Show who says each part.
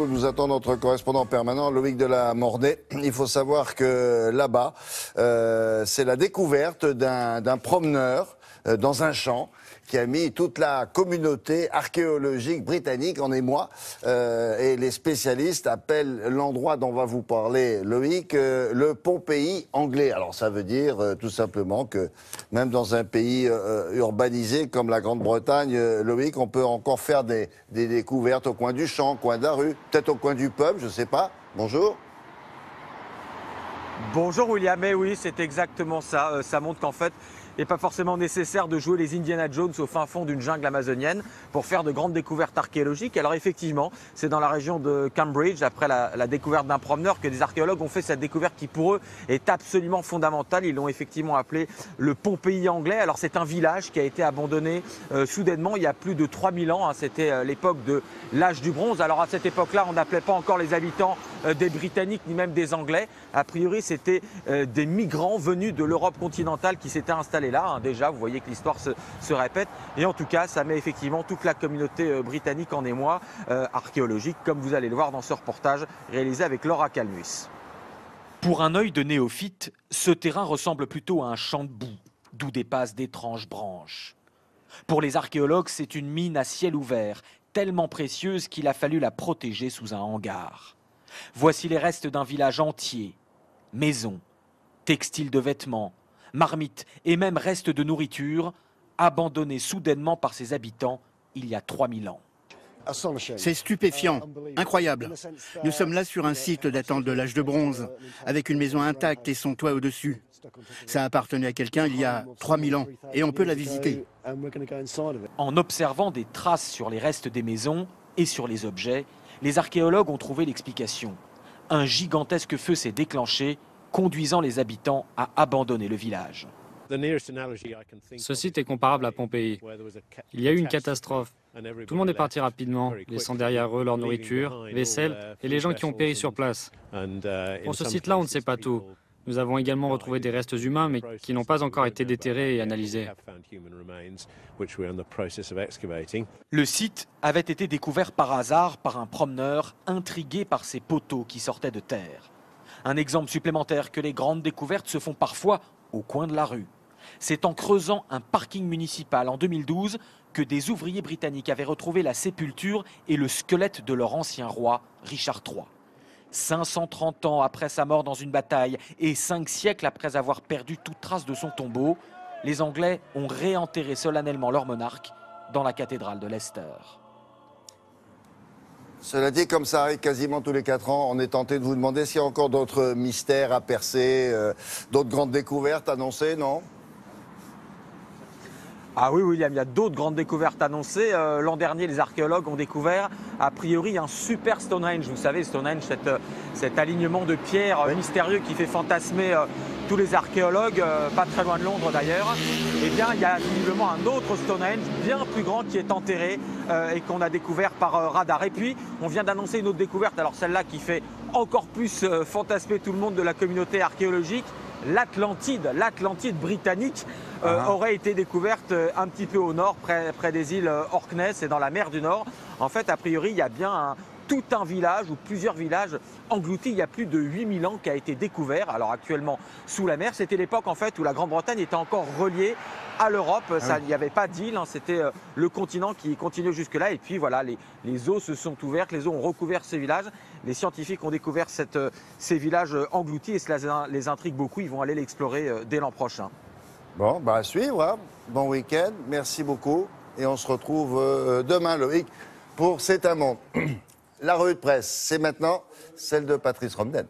Speaker 1: où nous attend notre correspondant permanent, Loïc de la Mornay. Il faut savoir que là-bas, c'est la découverte d'un promeneur dans un champ qui a mis toute la communauté archéologique britannique en émoi. Et les spécialistes appellent l'endroit dont va vous parler Loïc le Pompéi anglais. Alors ça veut dire tout simplement que même dans un pays urbanisé comme la Grande-Bretagne, Loïc, on peut encore faire des découvertes au coin du champ, au coin de la rue, peut-être au coin du pub, je ne sais pas. Bonjour.
Speaker 2: Bonjour William, mais oui, c'est exactement ça. Ça montre qu'en fait, il n'est pas forcément nécessaire de jouer les Indiana Jones au fin fond d'une jungle amazonienne pour faire de grandes découvertes archéologiques. Alors effectivement, c'est dans la région de Cambridge, après la découverte d'un promeneur, que des archéologues ont fait cette découverte qui pour eux est absolument fondamentale. Ils l'ont effectivement appelé le Pompéi anglais. Alors c'est un village qui a été abandonné soudainement il y a plus de 3000 ans. C'était l'époque de l'âge du bronze. Alors à cette époque-là, on n'appelait pas encore les habitants des Britanniques ni même des Anglais. A priori, c'était des migrants venus de l'Europe continentale qui s'étaient installés là. Déjà, vous voyez que l'histoire se répète. Et en tout cas, ça met effectivement toute la communauté britannique en émoi archéologique, comme vous allez le voir dans ce reportage réalisé avec Laura Calmus.
Speaker 3: Pour un œil de néophyte, ce terrain ressemble plutôt à un champ de boue, d'où dépassent d'étranges branches. Pour les archéologues, c'est une mine à ciel ouvert, tellement précieuse qu'il a fallu la protéger sous un hangar. Voici les restes d'un village entier. Maisons, textiles de vêtements, marmites et même restes de nourriture abandonnés soudainement par ses habitants il y a 3000 ans.
Speaker 4: C'est stupéfiant, incroyable. Nous sommes là sur un site datant de l'âge de bronze, avec une maison intacte et son toit au-dessus. Ça appartenait à quelqu'un il y a 3000 ans et on peut la visiter.
Speaker 3: En observant des traces sur les restes des maisons et sur les objets, les archéologues ont trouvé l'explication. Un gigantesque feu s'est déclenché, conduisant les habitants à abandonner le village.
Speaker 5: Ce site est comparable à Pompéi. Il y a eu une catastrophe. Tout le monde est parti rapidement, laissant derrière eux leur nourriture, vaisselle et les gens qui ont péri sur place. Pour ce site-là, on ne sait pas tout. Nous avons également retrouvé des restes humains, mais qui n'ont pas encore été déterrés et analysés.
Speaker 3: Le site avait été découvert par hasard par un promeneur intrigué par ces poteaux qui sortaient de terre. Un exemple supplémentaire que les grandes découvertes se font parfois au coin de la rue. C'est en creusant un parking municipal en 2012 que des ouvriers britanniques avaient retrouvé la sépulture et le squelette de leur ancien roi, Richard III. 530 ans après sa mort dans une bataille et 5 siècles après avoir perdu toute trace de son tombeau, les Anglais ont réenterré solennellement leur monarque dans la cathédrale de Leicester.
Speaker 1: Cela dit, comme ça arrive quasiment tous les 4 ans, on est tenté de vous demander s'il y a encore d'autres mystères à percer, d'autres grandes découvertes annoncées, non ?
Speaker 2: Ah oui William, il y a d'autres grandes découvertes annoncées. L'an dernier, les archéologues ont découvert a priori un super Stonehenge. Vous savez, Stonehenge, cet alignement de pierres mystérieux qui fait fantasmer tous les archéologues, pas très loin de Londres d'ailleurs. Eh bien, il y a visiblement un autre Stonehenge bien plus grand qui est enterré et qu'on a découvert par radar. Et puis, on vient d'annoncer une autre découverte, alors celle-là qui fait encore plus fantasmer tout le monde de la communauté archéologique. L'Atlantide britannique aurait été découverte un petit peu au nord, près des îles Orkney et dans la mer du Nord. En fait, a priori, il y a bien tout un village ou plusieurs villages engloutis il y a plus de 8000 ans qui a été découvert. Alors actuellement sous la mer, c'était l'époque en fait où la Grande-Bretagne était encore reliée à l'Europe. Il n'y avait pas d'île, c'était le continent qui continuait jusque-là. Et puis voilà, les eaux se sont ouvertes, les eaux ont recouvert ces villages. Les scientifiques ont découvert ces villages engloutis et cela les intrigue beaucoup. Ils vont aller l'explorer dès l'an prochain.
Speaker 1: Bon, à suivre. Hein. Bon week-end, merci beaucoup. Et on se retrouve demain, Loïc, pour C'est un monde. La revue de presse, c'est maintenant celle de Patrice Romden.